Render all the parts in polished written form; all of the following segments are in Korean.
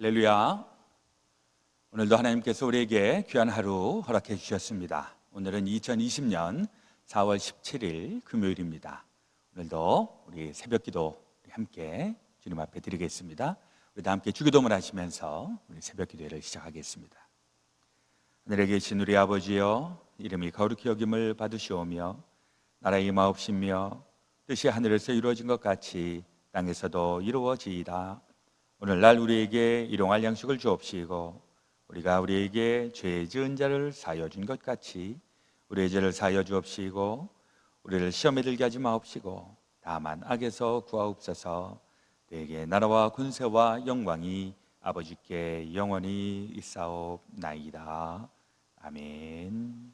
할렐루야. 오늘도 하나님께서 우리에게 귀한 하루 허락해 주셨습니다. 오늘은 2020년 4월 17일 금요일입니다. 오늘도 우리 새벽기도 함께 주님 앞에 드리겠습니다. 우리 다 함께 주기도문을 하시면서 우리 새벽기도회를 시작하겠습니다. 하늘에 계신 우리 아버지여, 이름이 거룩히 여김을 받으시오며 나라의 임하옵시며 뜻이 하늘에서 이루어진 것 같이 땅에서도 이루어지이다. 오늘날 우리에게 일용할 양식을 주옵시고 우리가 우리에게 죄 지은 자를 사하여 준 것 같이 우리의 죄를 사하여 주옵시고 우리를 시험에 들게 하지 마옵시고 다만 악에서 구하옵소서. 너에게 나라와 군세와 영광이 아버지께 영원히 있사옵나이다. 아멘.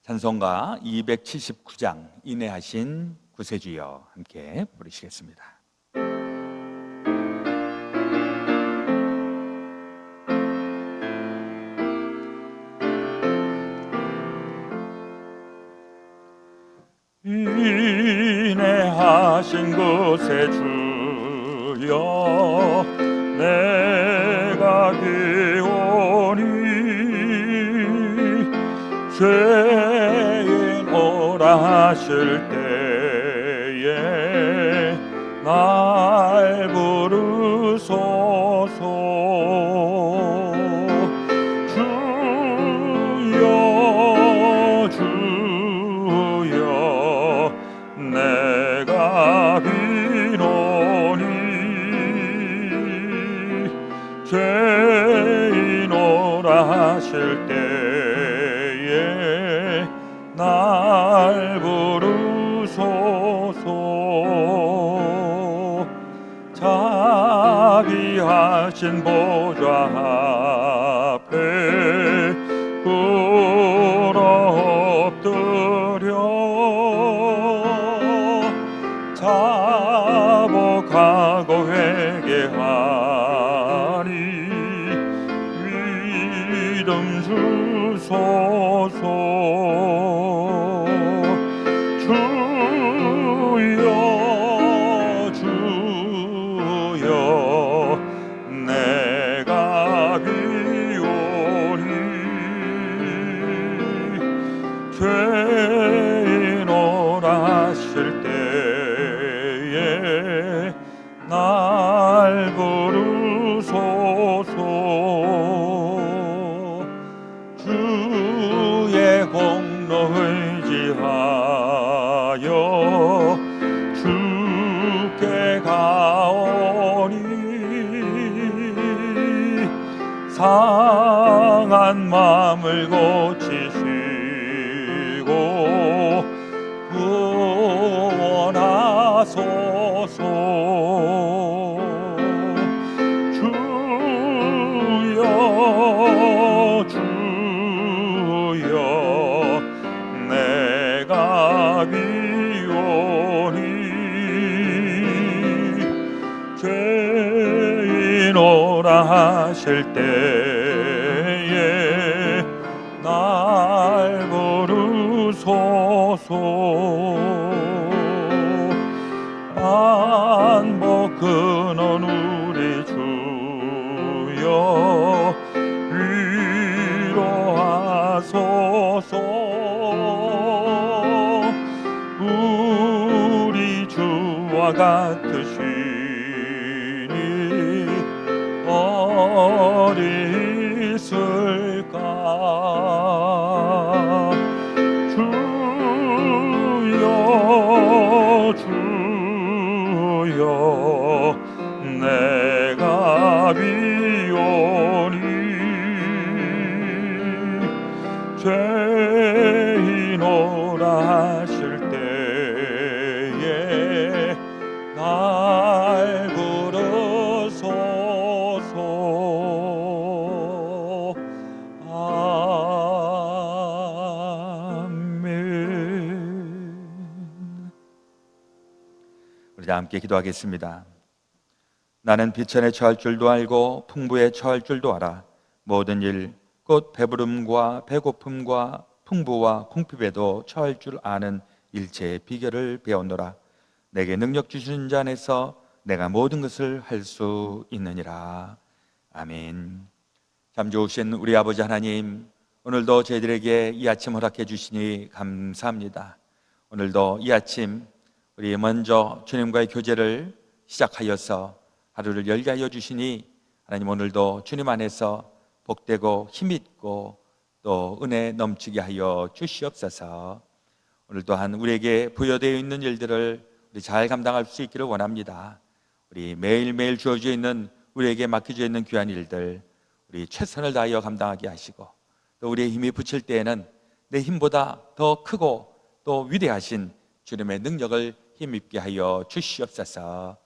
찬송가 279장 인내하신 구세주여 함께 부르시겠습니다. 인내하신 구세주여 내가 비오니 죄인 오라 하실 때에 날 부르소서. 주여 주여 내가 비노니 죄인 오라 하실 때에 날 부르소서. 자비하신 보좌 앞에 꿇어 엎드려 자복하고 회개하니 믿음 주소서. 주여 주여 내가 비오니 죄인 오라 하실 때에 날 부르소서. 주의 공로 의지하여 주께 가오니 상한 마음을 고치시고 구원하소서. 주여 주여 내가 비오니 죄인 오라 하실 때에 날 부르소서. 반복 근원 우리 주여 위로하소서. 우리 주와 같으시니 어디 있을까. 주여 주여 내가 비오니 죄인 오라 하실 때에 날 부르소서. 아멘. 우리 다 함께 기도하겠습니다. 나는 비천에 처할 줄도 알고 풍부에 처할 줄도 알아. 모든 일 곧 배부름과 배고픔과 풍부와 궁핍에도 처할 줄 아는 일체의 비결을 배웠노라. 내게 능력 주시는 자 안에서 내가 모든 것을 할 수 있느니라. 아멘. 참 좋으신 우리 아버지 하나님, 오늘도 저희들에게 이 아침 허락해 주시니 감사합니다. 오늘도 이 아침 우리 먼저 주님과의 교제를 시작하여서 하루를 열게 하여 주시니 하나님, 오늘도 주님 안에서 복되고 힘있고 또 은혜 넘치게 하여 주시옵소서. 오늘 또한 우리에게 부여되어 있는 일들을 우리 잘 감당할 수 있기를 원합니다. 우리 매일매일 주어져 있는, 우리에게 맡겨져 있는 귀한 일들 우리 최선을 다하여 감당하게 하시고, 또 우리의 힘이 붙일 때에는 내 힘보다 더 크고 또 위대하신 주님의 능력을 힘입게 하여 주시옵소서.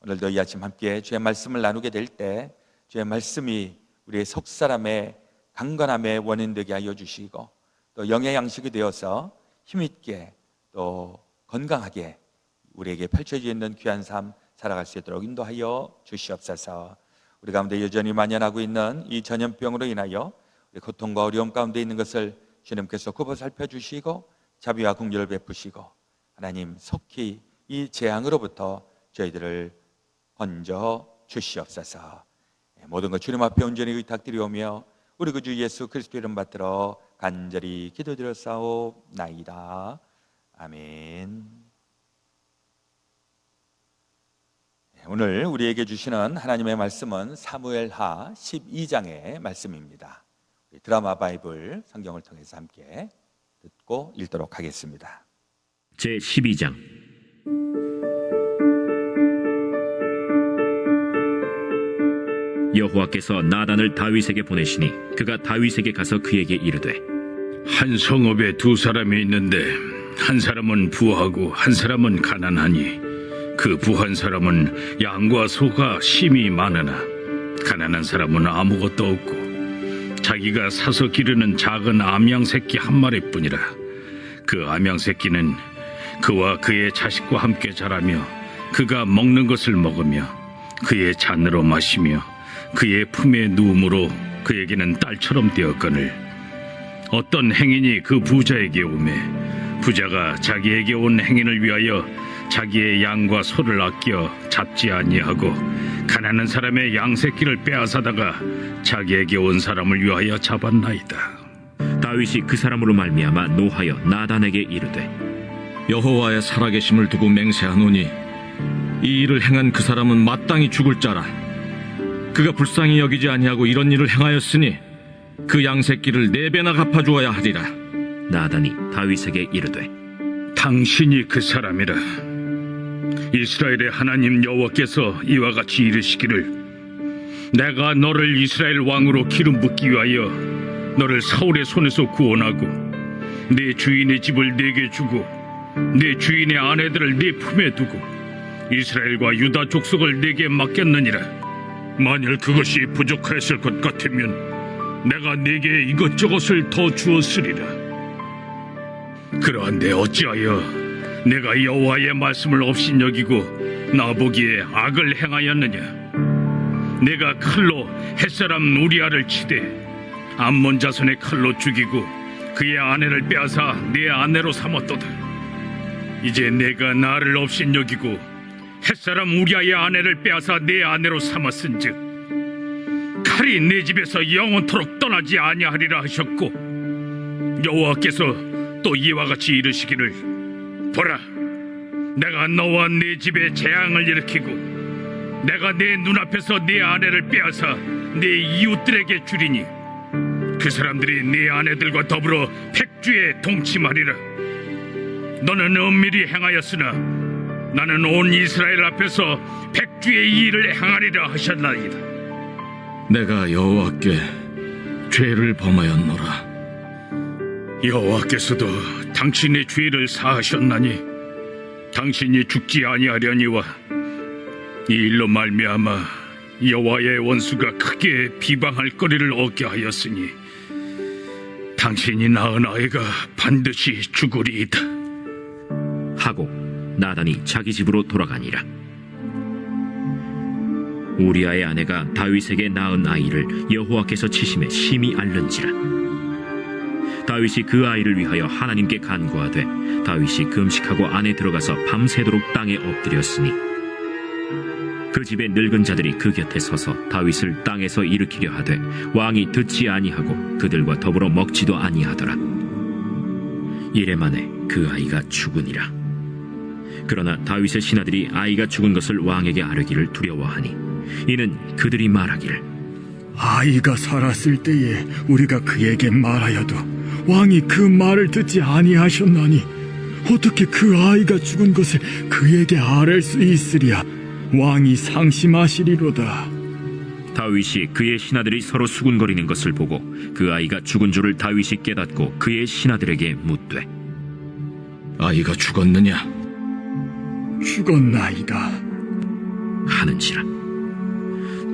오늘도 이 아침 함께 주의 말씀을 나누게 될 때 주의 말씀이 우리의 속사람의 강건함의 원인 되게 하여 주시고, 또 영의 양식이 되어서 힘있게 또 건강하게 우리에게 펼쳐져 있는 귀한 삶 살아갈 수 있도록 인도하여 주시옵소서. 우리 가운데 여전히 만연하고 있는 이 전염병으로 인하여 우리 고통과 어려움 가운데 있는 것을 주님께서 굽어 살펴주시고 자비와 긍휼을 베푸시고, 하나님 속히 이 재앙으로부터 저희들을 건져 주시옵소서. 모든 것 주님 앞에 온전히 의탁드리오며 우리 구주 예수 그리스도 이름 받들어 간절히 기도드렸사옵나이다. 아멘. 오늘 우리에게 주시는 하나님의 말씀은 사무엘하 12장의 말씀입니다. 드라마 바이블 성경을 통해서 함께 듣고 읽도록 하겠습니다. 제12장. 여호와께서 나단을 다윗에게 보내시니 그가 다윗에게 가서 그에게 이르되, 한 성읍에 두 사람이 있는데 한 사람은 부하고 한 사람은 가난하니 그 부한 사람은 양과 소가 심히 많으나 가난한 사람은 아무것도 없고 자기가 사서 기르는 작은 암양 새끼 한 마리뿐이라. 그 암양 새끼는 그와 그의 자식과 함께 자라며 그가 먹는 것을 먹으며 그의 잔으로 마시며 그의 품에 누움으로 그에게는 딸처럼 되었거늘, 어떤 행인이 그 부자에게 오매 부자가 자기에게 온 행인을 위하여 자기의 양과 소를 아껴 잡지 아니하고 가난한 사람의 양새끼를 빼앗아다가 자기에게 온 사람을 위하여 잡았나이다. 다윗이 그 사람으로 말미암아 노하여 나단에게 이르되, 여호와의 살아계심을 두고 맹세하노니 이 일을 행한 그 사람은 마땅히 죽을 자라. 그가 불쌍히 여기지 아니하고 이런 일을 행하였으니 그 양새끼를 4배나 갚아주어야 하리라. 나단이 다윗에게 이르되, 당신이 그 사람이라. 이스라엘의 하나님 여호와께서 이와 같이 이르시기를, 내가 너를 이스라엘 왕으로 기름 붓기 위하여 너를 사울의 손에서 구원하고 네 주인의 집을 네게 주고 네 주인의 아내들을 네 품에 두고 이스라엘과 유다 족속을 네게 맡겼느니라. 만일 그것이 부족하였을 것 같으면 내가 네게 이것저것을 더 주었으리라. 그러한데 어찌하여 내가 여호와의 말씀을 업신여기고 나보기에 악을 행하였느냐? 내가 칼로 햇사람 우리아를 치되 암몬 자손의 칼로 죽이고 그의 아내를 빼앗아 내 아내로 삼았도다. 이제 내가 나를 업신여기고 햇사람 우리아의 아내를 빼앗아 내 아내로 삼았은즉 칼이 내 집에서 영원토록 떠나지 아니하리라 하셨고, 여호와께서 또 이와 같이 이르시기를, 보라, 내가 너와 네 집에 재앙을 일으키고 내가 내 눈앞에서 네 아내를 빼앗아 네 이웃들에게 주리니 그 사람들이 네 아내들과 더불어 백주에 동침하리라. 너는 은밀히 행하였으나 나는 온 이스라엘 앞에서 백주의 이 일을 행하리라 하셨나이다. 내가 여호와께 죄를 범하였노라. 여호와께서도 당신의 죄를 사하셨나니 당신이 죽지 아니하려니와 이 일로 말미암아 여호와의 원수가 크게 비방할 거리를 얻게 하였으니 당신이 낳은 아이가 반드시 죽으리이다 하고 나단이 자기 집으로 돌아가니라. 우리아의 아내가 다윗에게 낳은 아이를 여호와께서 치심에 심히 앓는지라. 다윗이 그 아이를 위하여 하나님께 간구하되 다윗이 금식하고 안에 들어가서 밤새도록 땅에 엎드렸으니 그 집의 늙은 자들이 그 곁에 서서 다윗을 땅에서 일으키려 하되 왕이 듣지 아니하고 그들과 더불어 먹지도 아니하더라. 이래 만에 그 아이가 죽으니라. 그러나 다윗의 신하들이 아이가 죽은 것을 왕에게 아뢰기를 두려워하니 이는 그들이 말하기를 아이가 살았을 때에 우리가 그에게 말하여도 왕이 그 말을 듣지 아니하셨나니 어떻게 그 아이가 죽은 것을 그에게 아뢰 수 있으랴. 왕이 상심하시리로다. 다윗이 그의 신하들이 서로 수군거리는 것을 보고 그 아이가 죽은 줄을 다윗이 깨닫고 그의 신하들에게 묻되 아이가 죽었느냐? 죽었나이다. 하는지라.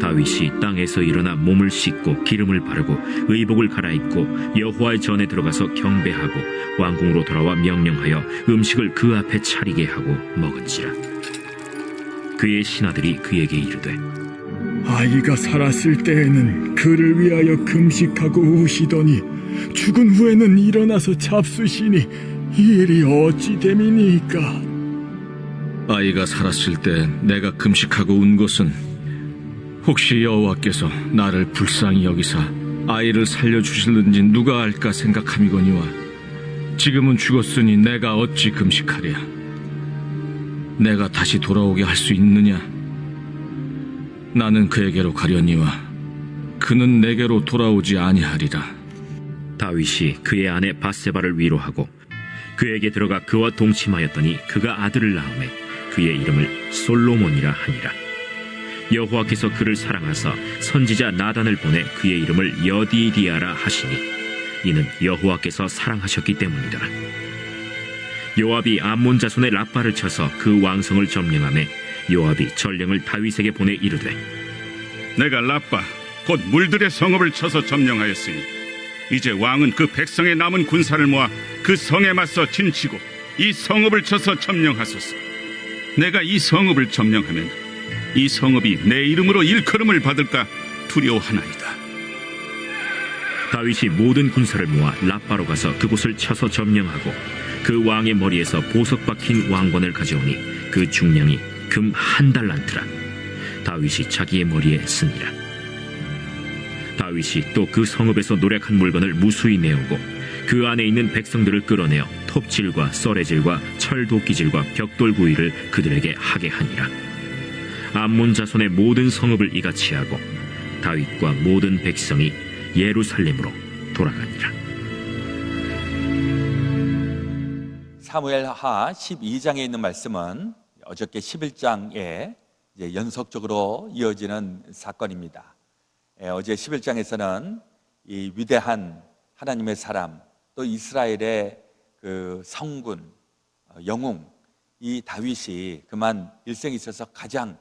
다윗이 땅에서 일어나 몸을 씻고 기름을 바르고 의복을 갈아입고 여호와의 전에 들어가서 경배하고 왕궁으로 돌아와 명령하여 음식을 그 앞에 차리게 하고 먹은지라. 그의 신하들이 그에게 이르되 아이가 살았을 때에는 그를 위하여 금식하고 우시더니 죽은 후에는 일어나서 잡수시니 이 일이 어찌 됨이니까. 아이가 살았을 때 내가 금식하고 운 것은 혹시 여호와께서 나를 불쌍히 여기사 아이를 살려주실는지 누가 알까 생각함이거니와 지금은 죽었으니 내가 어찌 금식하랴. 내가 다시 돌아오게 할 수 있느냐? 나는 그에게로 가려니와 그는 내게로 돌아오지 아니하리라. 다윗이 그의 아내 바세바를 위로하고 그에게 들어가 그와 동침하였더니 그가 아들을 낳음에 그의 이름을 솔로몬이라 하니라. 여호와께서 그를 사랑하사 선지자 나단을 보내 그의 이름을 여디디아라 하시니 이는 여호와께서 사랑하셨기 때문이더라. 요압이 암몬 자손의 라빠를 쳐서 그 왕성을 점령하매 요압이 전령을 다윗에게 보내 이르되 내가 라빠 곧 물들의 성읍을 쳐서 점령하였으니 이제 왕은 그 백성의 남은 군사를 모아 그 성에 맞서 진치고 이 성읍을 쳐서 점령하소서. 내가 이 성읍을 점령하면 이 성읍이 내 이름으로 일컬음을 받을까 두려워하나이다. 다윗이 모든 군사를 모아 라빠로 가서 그곳을 쳐서 점령하고 그 왕의 머리에서 보석 박힌 왕관을 가져오니 그 중량이 금 1달란트라. 다윗이 자기의 머리에 쓰니라. 다윗이 또 그 성읍에서 노력한 물건을 무수히 내오고 그 안에 있는 백성들을 끌어내어 톱질과 썰애질과 철도끼질과 벽돌구이를 그들에게 하게 하니라. 암몬 자손의 모든 성읍을 이같이 하고 다윗과 모든 백성이 예루살렘으로 돌아가니라. 사무엘하 12장에 있는 말씀은 어저께 11장에 이제 연속적으로 이어지는 사건입니다. 어제 11장에서는 이 위대한 하나님의 사람, 또 이스라엘의 그 성군, 영웅, 이 다윗이 그만 일생에 있어서 가장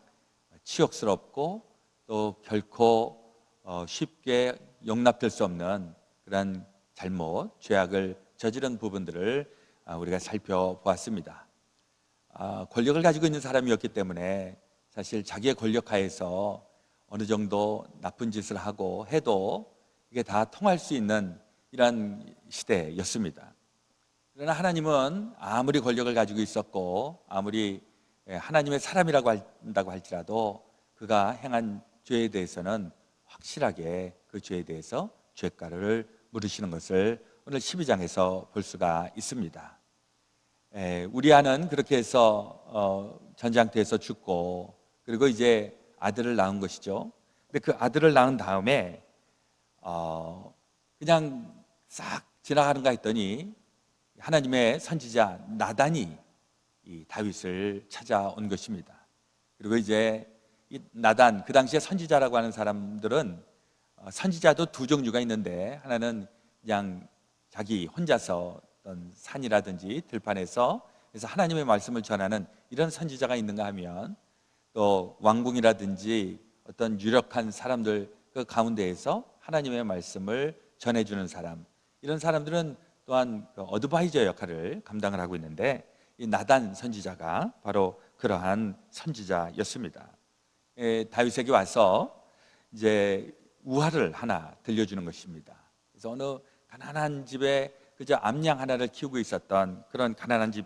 치욕스럽고 또 결코 쉽게 용납될 수 없는 그런 잘못, 죄악을 저지른 부분들을 우리가 살펴보았습니다. 권력을 가지고 있는 사람이었기 때문에 사실 자기의 권력 하에서 어느 정도 나쁜 짓을 하고 해도 이게 다 통할 수 있는 이런 시대였습니다. 그러나 하나님은 아무리 권력을 가지고 있었고 아무리 하나님의 사람이라고 한다고 할지라도 그가 행한 죄에 대해서는 확실하게 그 죄에 대해서 죄가를 물으시는 것을 오늘 12장에서 볼 수가 있습니다. 우리아는 그렇게 해서 전장터에서 죽고 그리고 이제 아들을 낳은 것이죠. 근데 그 아들을 낳은 다음에 그냥 싹 지나가는가 했더니 하나님의 선지자 나단이 이 다윗을 찾아온 것입니다. 그리고 이제 이 나단, 그 당시에 선지자라고 하는 사람들은 선지자도 두 종류가 있는데 하나는 그냥 자기 혼자서 어떤 산이라든지 들판에서 그래서 하나님의 말씀을 전하는 이런 선지자가 있는가 하면 또 왕궁이라든지 어떤 유력한 사람들 그 가운데에서 하나님의 말씀을 전해주는 사람, 이런 사람들은 또한 그 어드바이저 역할을 감당을 하고 있는데 이 나단 선지자가 바로 그러한 선지자였습니다. 다윗에게 와서 이제 우화를 하나 들려주는 것입니다. 그래서 어느 가난한 집에 그저 암양 하나를 키우고 있었던 그런 가난한 집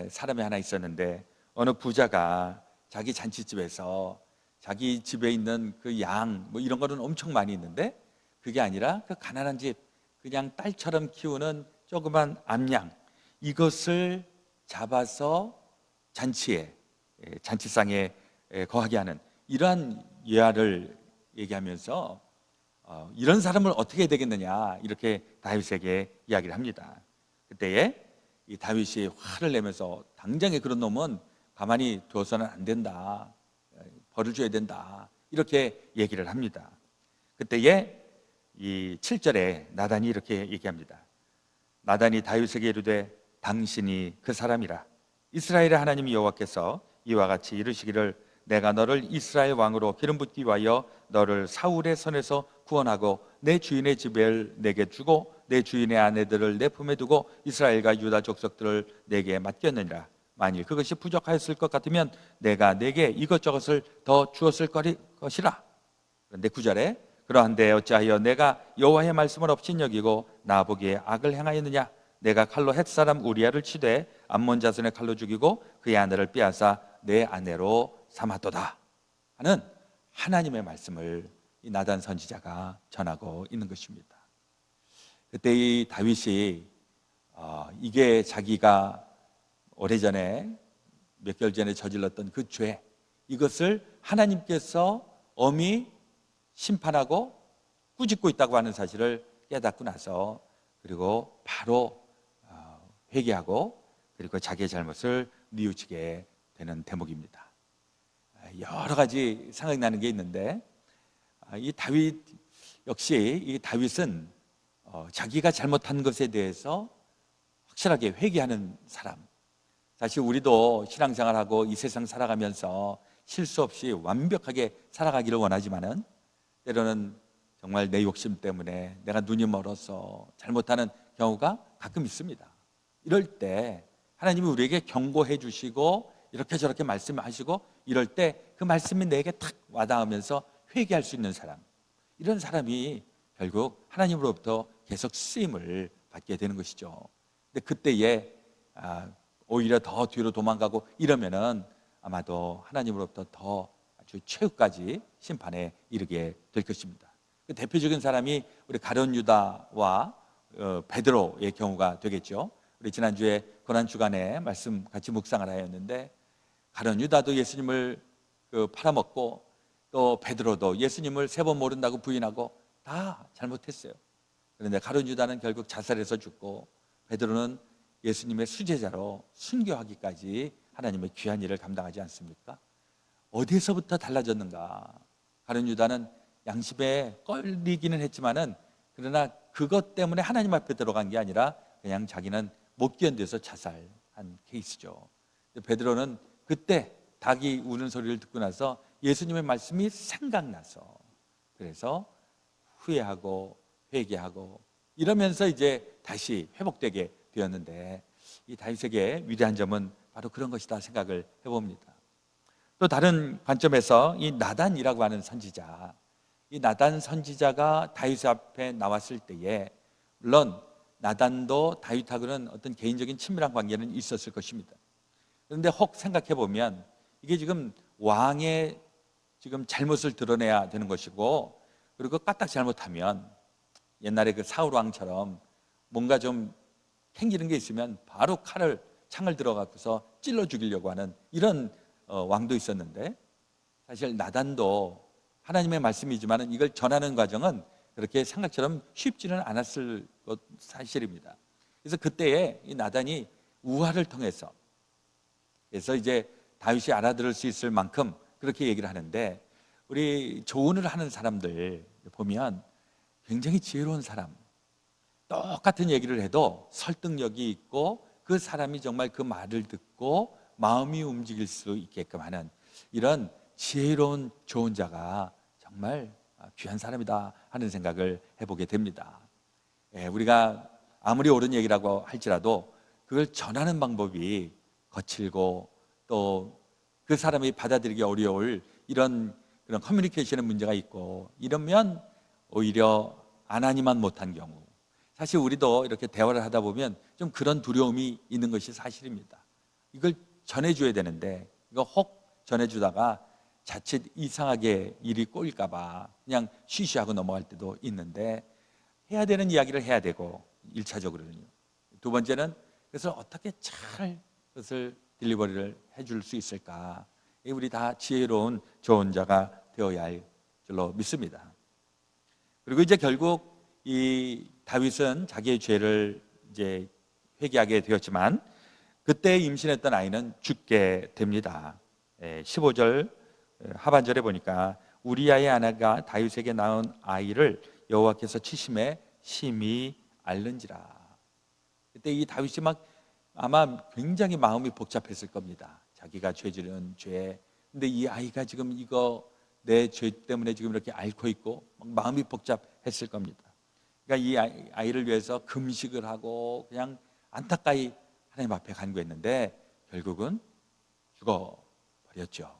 사람이 하나 있었는데 어느 부자가 자기 잔치집에서 자기 집에 있는 그 양 뭐 이런 거는 엄청 많이 있는데 그게 아니라 그 가난한 집 그냥 딸처럼 키우는 조그만 암양 이것을 잡아서 잔치상에 거하게 하는 이러한 예화를 얘기하면서 이런 사람을 어떻게 해야 되겠느냐 이렇게 다윗에게 이야기를 합니다. 그때에 이 다윗이 화를 내면서 당장에 그런 놈은 가만히 두어서는 안 된다, 벌을 줘야 된다 이렇게 얘기를 합니다. 그때에 이 7절에 나단이 이렇게 얘기합니다. 나단이 다윗에게 이르되 당신이 그 사람이라. 이스라엘의 하나님 여호와께서 이와 같이 이르시기를 내가 너를 이스라엘 왕으로 기름 붓기 위하여 너를 사울의 손에서 구원하고 내 주인의 집을 내게 주고 내 주인의 아내들을 내 품에 두고 이스라엘과 유다 족속들을 내게 맡겼느니라. 만일 그것이 부족하였을 것 같으면 내가 내게 이것저것을 더 주었을 것이라. 그런데 9절에 그러한데 어찌하여 내가 여호와의 말씀을 없인 여기고 나보기에 악을 행하였느냐. 내가 칼로 헷사람 우리아를 치되 암몬 자손의 칼로 죽이고 그의 아내를 빼앗아 내 아내로 삼았도다 하는 하나님의 말씀을 이 나단 선지자가 전하고 있는 것입니다. 그때 이 다윗이 이게 자기가 오래전에 몇 개월 전에 저질렀던 그 죄 이것을 하나님께서 엄히 심판하고 꾸짖고 있다고 하는 사실을 깨닫고 나서 그리고 바로 회개하고 그리고 자기의 잘못을 뉘우치게 되는 대목입니다. 여러 가지 생각나는 게 있는데 이 다윗 역시 이 다윗은 자기가 잘못한 것에 대해서 확실하게 회개하는 사람. 사실 우리도 신앙생활하고 이 세상 살아가면서 실수 없이 완벽하게 살아가기를 원하지만은 때로는 정말 내 욕심 때문에 내가 눈이 멀어서 잘못하는 경우가 가끔 있습니다. 이럴 때 하나님이 우리에게 경고해 주시고 이렇게 저렇게 말씀하시고 이럴 때 그 말씀이 내게 탁 와닿으면서 회개할 수 있는 사람, 이런 사람이 결국 하나님으로부터 계속 쓰임을 받게 되는 것이죠. 근데 그때에 오히려 더 뒤로 도망가고 이러면은 아마도 하나님으로부터 더 아주 최후까지 심판에 이르게 될 것입니다. 그 대표적인 사람이 우리 가룟 유다와 베드로의 경우가 되겠죠. 우리 지난주에 고난주간에 말씀 같이 묵상을 하였는데 가룟 유다도 예수님을 팔아먹고 또 베드로도 예수님을 3번 모른다고 부인하고 다 잘못했어요. 그런데 가룟 유다는 결국 자살해서 죽고 베드로는 예수님의 수제자로 순교하기까지 하나님의 귀한 일을 감당하지 않습니까? 어디에서부터 달라졌는가? 가룟 유다는 양심에 걸리기는 했지만은 그러나 그것 때문에 하나님 앞에 들어간 게 아니라 그냥 자기는 못 견뎌서 자살한 케이스죠. 베드로는 그때 닭이 우는 소리를 듣고 나서 예수님의 말씀이 생각나서 그래서 후회하고 회개하고 이러면서 이제 다시 회복되게 되었는데 이 다윗에게 위대한 점은 바로 그런 것이다 생각을 해봅니다. 또 다른 관점에서 이 나단이라고 하는 선지자, 이 나단 선지자가 다윗 앞에 나왔을 때에 물론 나단도 다윗하고는 어떤 개인적인 친밀한 관계는 있었을 것입니다. 그런데 혹 생각해 보면 이게 지금 왕의 지금 잘못을 드러내야 되는 것이고 그리고 까딱 잘못하면 옛날에 그 사울 왕처럼 뭔가 좀 캥기는 게 있으면 바로 창을 들어갖고서 찔러 죽이려고 하는 이런 왕도 있었는데 사실 나단도 하나님의 말씀이지만 이걸 전하는 과정은 그렇게 생각처럼 쉽지는 않았을 것 사실입니다. 그래서 그때에 이 나단이 우화를 통해서 그래서 이제 다윗이 알아들을 수 있을 만큼 그렇게 얘기를 하는데 우리 조언을 하는 사람들 보면 굉장히 지혜로운 사람, 똑같은 얘기를 해도 설득력이 있고 그 사람이 정말 그 말을 듣고 마음이 움직일 수 있게끔 하는 이런 지혜로운 조언자가 정말 귀한 사람이다 하는 생각을 해보게 됩니다. 우리가 아무리 옳은 얘기라고 할지라도 그걸 전하는 방법이 거칠고 또 그 사람이 받아들이기 어려울 이런 그런 커뮤니케이션의 문제가 있고 이러면 오히려 안 하니만 못한 경우, 사실 우리도 이렇게 대화를 하다 보면 좀 그런 두려움이 있는 것이 사실입니다. 이걸 전해줘야 되는데 이거 혹 전해주다가 자칫 이상하게 일이 꼬일까 봐 그냥 쉬쉬하고 넘어갈 때도 있는데, 해야 되는 이야기를 해야 되고 1차적으로는요. 두 번째는 그래서 어떻게 잘 그것을 딜리버리를 해줄 수 있을까, 우리 다 지혜로운 조언자가 되어야 할 줄로 믿습니다. 그리고 이제 결국 이 다윗은 자기의 죄를 이제 회개하게 되었지만, 그때 임신했던 아이는 죽게 됩니다. 15절 하반절에 보니까 우리아의 아내가 다윗에게 낳은 아이를 여호와께서 치심에 심히 앓는지라. 그때 이 다윗이 막 아마 굉장히 마음이 복잡했을 겁니다. 자기가 죄지은 죄, 근데 이 아이가 지금 이거 내 죄 때문에 지금 이렇게 앓고 있고 막 마음이 복잡했을 겁니다. 그러니까 이 아이를 위해서 금식을 하고 그냥 안타까이 하나님 앞에 간구했는데 결국은 죽어버렸죠.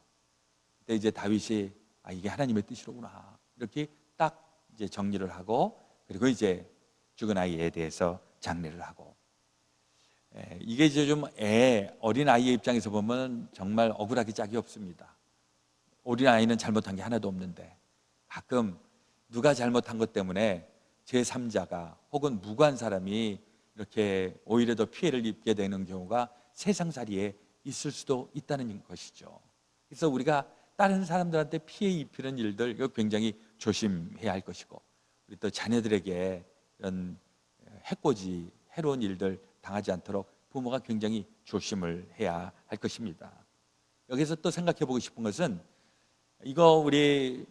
그때 이제 다윗이 이게 하나님의 뜻이로구나, 이렇게 딱 이제 정리를 하고, 그리고 이제 죽은 아이에 대해서 장례를 하고. 이게 이제 좀 어린 아이의 입장에서 보면 정말 억울하기 짝이 없습니다. 어린 아이는 잘못한 게 하나도 없는데 가끔 누가 잘못한 것 때문에 제3자가 혹은 무고한 사람이 이렇게 오히려 더 피해를 입게 되는 경우가 세상살이에 있을 수도 있다는 것이죠. 그래서 우리가 다른 사람들한테 피해 입히는 일들, 이거 굉장히 조심해야 할 것이고, 우리 또 자녀들에게 이런 해코지, 해로운 일들 당하지 않도록 부모가 굉장히 조심을 해야 할 것입니다. 여기서 또 생각해 보고 싶은 것은, 이거 우리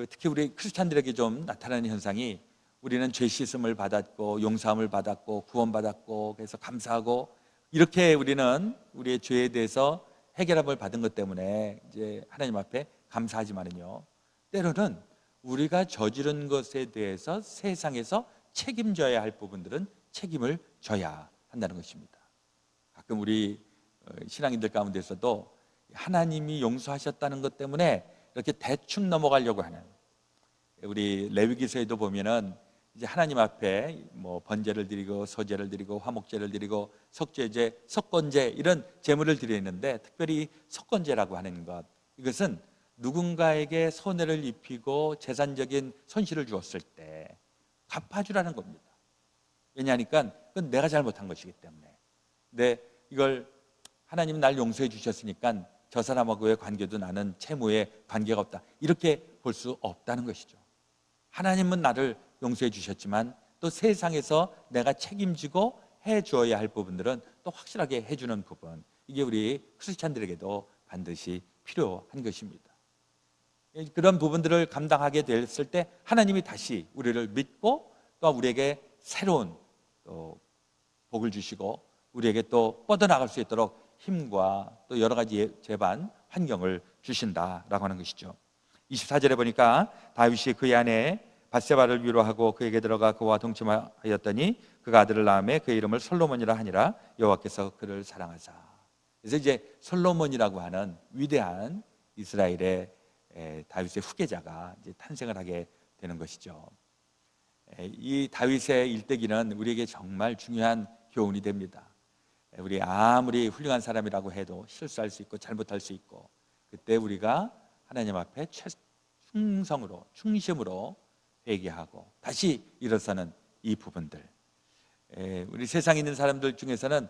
특히 우리 크리스찬들에게 좀 나타나는 현상이, 우리는 죄 씻음을 받았고 용서함을 받았고 구원받았고 그래서 감사하고, 이렇게 우리는 우리의 죄에 대해서 해결함을 받은 것 때문에 이제 하나님 앞에 감사하지만은요, 때로는 우리가 저지른 것에 대해서 세상에서 책임져야 할 부분들은 책임을 져야 한다는 것입니다. 가끔 우리 신앙인들 가운데서도 하나님이 용서하셨다는 것 때문에 이렇게 대충 넘어가려고 하는, 우리 레위기서에도 보면은 이제 하나님 앞에 뭐 번제를 드리고 소제를 드리고 화목제를 드리고 속죄제, 속건제, 이런 제물을 드리는데, 특별히 속건제라고 하는 것, 이것은 누군가에게 손해를 입히고 재산적인 손실을 주었을 때 갚아주라는 겁니다. 왜냐하니까 그건 내가 잘못한 것이기 때문에. 근데 이걸 하나님은 날 용서해 주셨으니까 저 사람하고의 관계도 나는 채무에 관계가 없다, 이렇게 볼 수 없다는 것이죠. 하나님은 나를 용서해 주셨지만 또 세상에서 내가 책임지고 해줘야 할 부분들은 또 확실하게 해주는 부분, 이게 우리 크리스찬들에게도 반드시 필요한 것입니다. 그런 부분들을 감당하게 됐을 때 하나님이 다시 우리를 믿고 또 우리에게 새로운 또 복을 주시고 우리에게 또 뻗어나갈 수 있도록 힘과 또 여러 가지 제반 환경을 주신다라고 하는 것이죠. 24절에 보니까 다윗이 그의 아내 밧세바를 위로하고 그에게 들어가 그와 동침하였더니 그가 아들을 낳음에 그의 이름을 솔로몬이라 하니라. 여호와께서 그를 사랑하사. 그래서 이제 솔로몬이라고 하는 위대한 이스라엘의 다윗의 후계자가 이제 탄생을 하게 되는 것이죠. 이 다윗의 일대기는 우리에게 정말 중요한 교훈이 됩니다. 우리 아무리 훌륭한 사람이라고 해도 실수할 수 있고 잘못할 수 있고, 그때 우리가 하나님 앞에 충성으로 충심으로 회개하고 다시 일어서는 이 부분들, 우리 세상에 있는 사람들 중에서는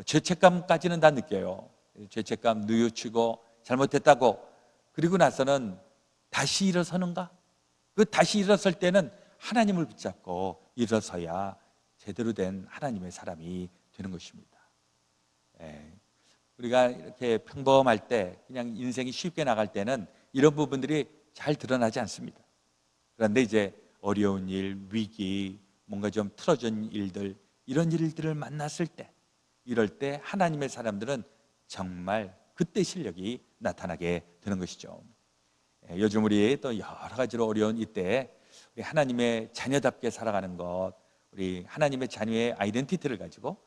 죄책감까지는 다 느껴요. 죄책감 뉘우치고 잘못했다고, 그리고 나서는 다시 일어서는가? 그 다시 일어설 때는 하나님을 붙잡고 일어서야 제대로 된 하나님의 사람이 되는 것입니다. 우리가 이렇게 평범할 때, 그냥 인생이 쉽게 나갈 때는 이런 부분들이 잘 드러나지 않습니다. 그런데 이제 어려운 일, 위기, 뭔가 좀 틀어진 일들, 이런 일들을 만났을 때, 이럴 때 하나님의 사람들은 정말 그때 실력이 나타나게 되는 것이죠. 요즘 우리 또 여러 가지로 어려운 이때 우리 하나님의 자녀답게 살아가는 것, 우리 하나님의 자녀의 아이덴티티를 가지고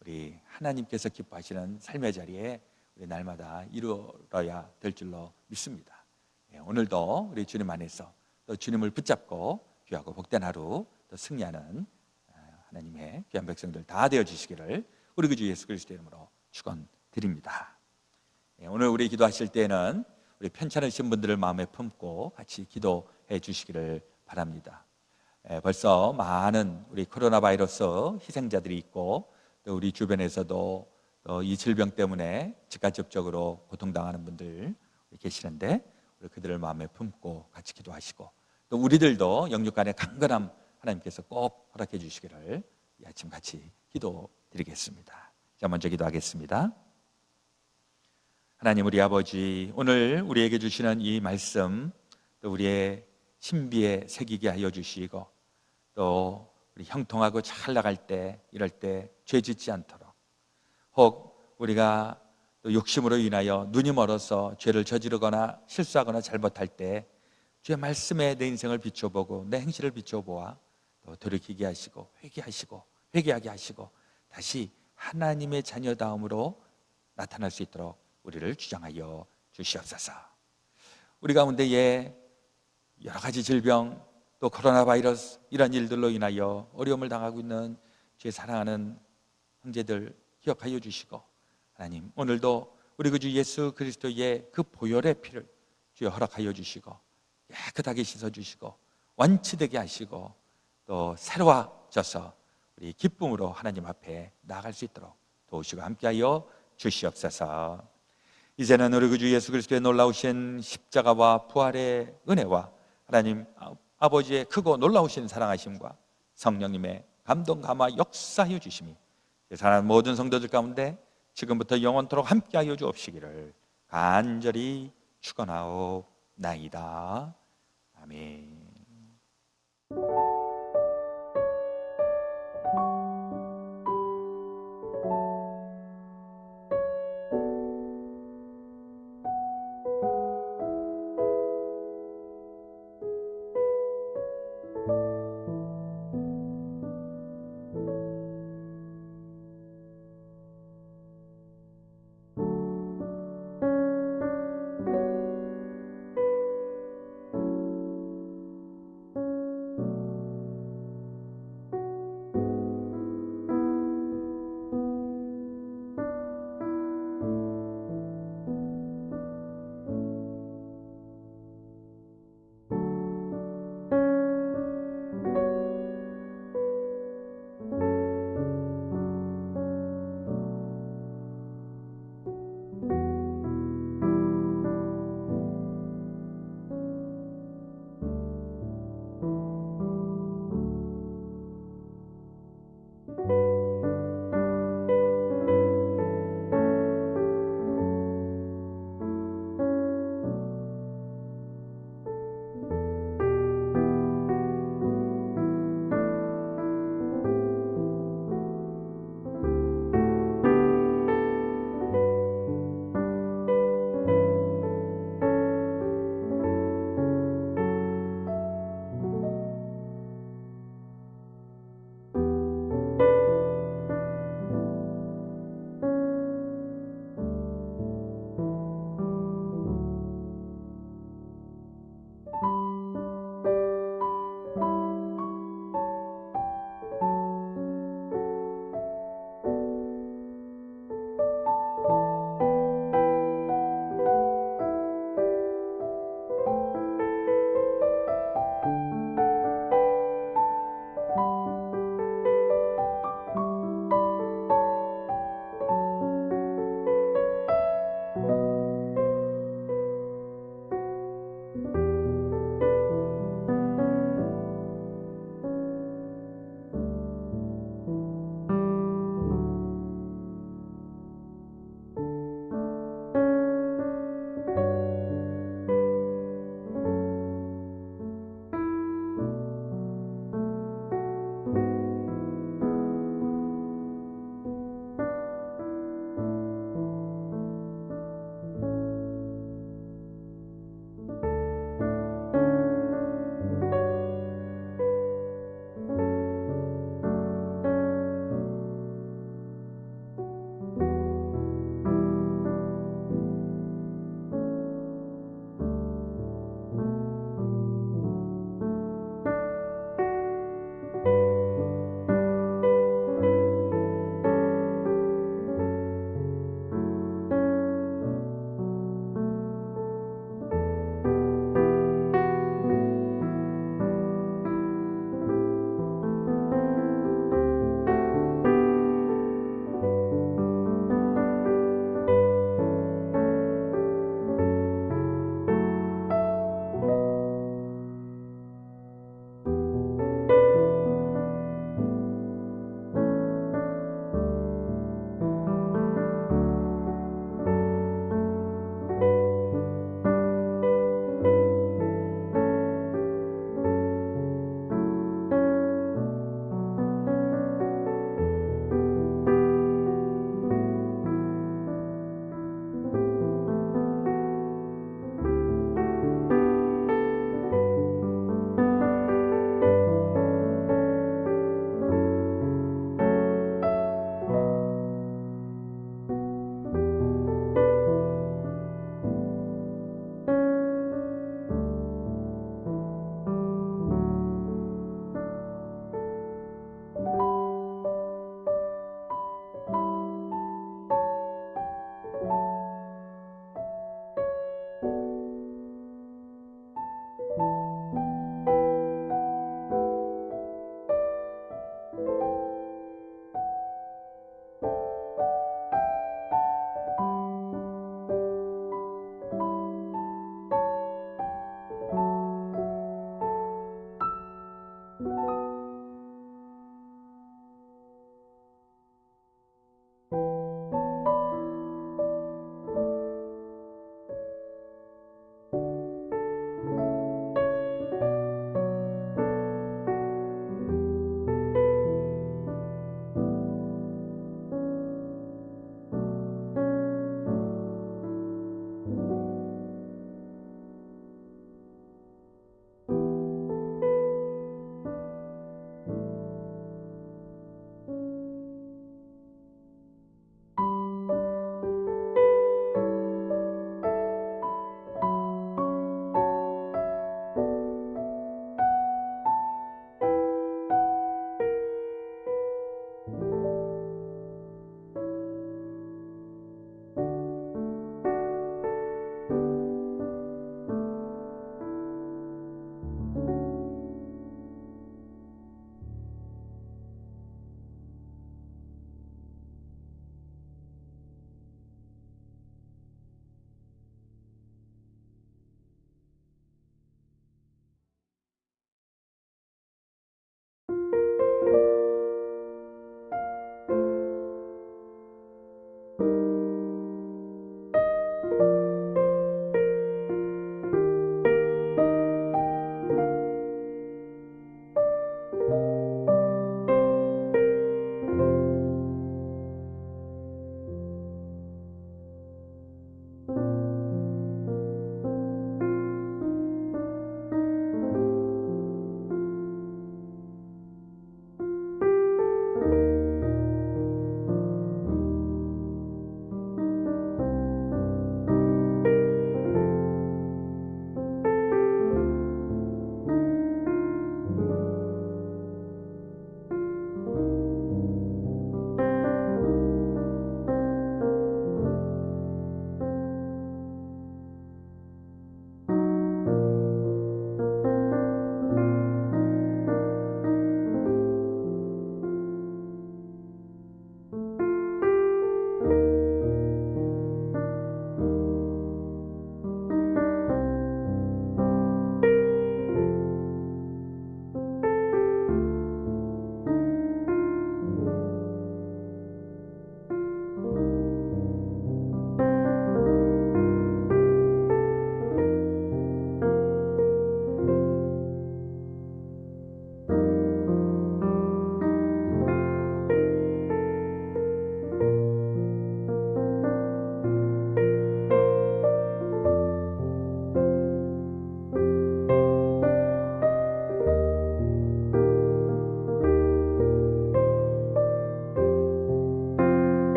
우리 하나님께서 기뻐하시는 삶의 자리에 우리 날마다 이루어야 될 줄로 믿습니다. 오늘도 우리 주님 안에서 또 주님을 붙잡고 귀하고 복된 하루 또 승리하는 하나님의 귀한 백성들 다 되어 주시기를 우리 그 주 예수 그리스도의 이름으로 축원드립니다. 오늘 우리 기도하실 때는 우리 편찮으신 분들을 마음에 품고 같이 기도해 주시기를 바랍니다. 벌써 많은 우리 코로나 바이러스 희생자들이 있고 또 우리 주변에서도 또 이 질병 때문에 직간접적으로 고통당하는 분들 계시는데 우리 그들을 마음에 품고 같이 기도하시고 또 우리들도 영육 간의 강건함 하나님께서 꼭 허락해 주시기를 이 아침 같이 기도드리겠습니다. 자, 먼저 기도하겠습니다. 하나님 우리 아버지, 오늘 우리에게 주시는 이 말씀 또 우리의 신비에 새기게 하여 주시고 또 우리 형통하고 잘 나갈 때 이럴 때 죄 짓지 않도록 혹 우리가 또 욕심으로 인하여 눈이 멀어서 죄를 저지르거나 실수하거나 잘못할 때 주의 말씀에 내 인생을 비춰보고 내 행실을 비춰보아 또 돌이키게 하시고 회개하게 하시고 다시 하나님의 자녀다움으로 나타날 수 있도록 우리를 주장하여 주시옵소서. 우리 가운데에 여러 가지 질병 또 코로나 바이러스 이런 일들로 인하여 어려움을 당하고 있는 주의 사랑하는 형제들 기억하여 주시고 하나님 오늘도 우리 구주 예수 그리스도의 그 보혈의 피를 주여 허락하여 주시고 깨끗하게 씻어주시고 완치되게 하시고 또 새로워져서 우리 기쁨으로 하나님 앞에 나아갈 수 있도록 도우시고 함께하여 주시옵소서. 이제는 우리 구주 예수 그리스도의 놀라우신 십자가와 부활의 은혜와 하나님 아버지의 크고 놀라우신 사랑하심과 성령님의 감동 감화 역사하여 주심이 사랑하는 모든 성도들 가운데 지금부터 영원토록 함께하여 주옵시기를 간절히 축원하옵나이다.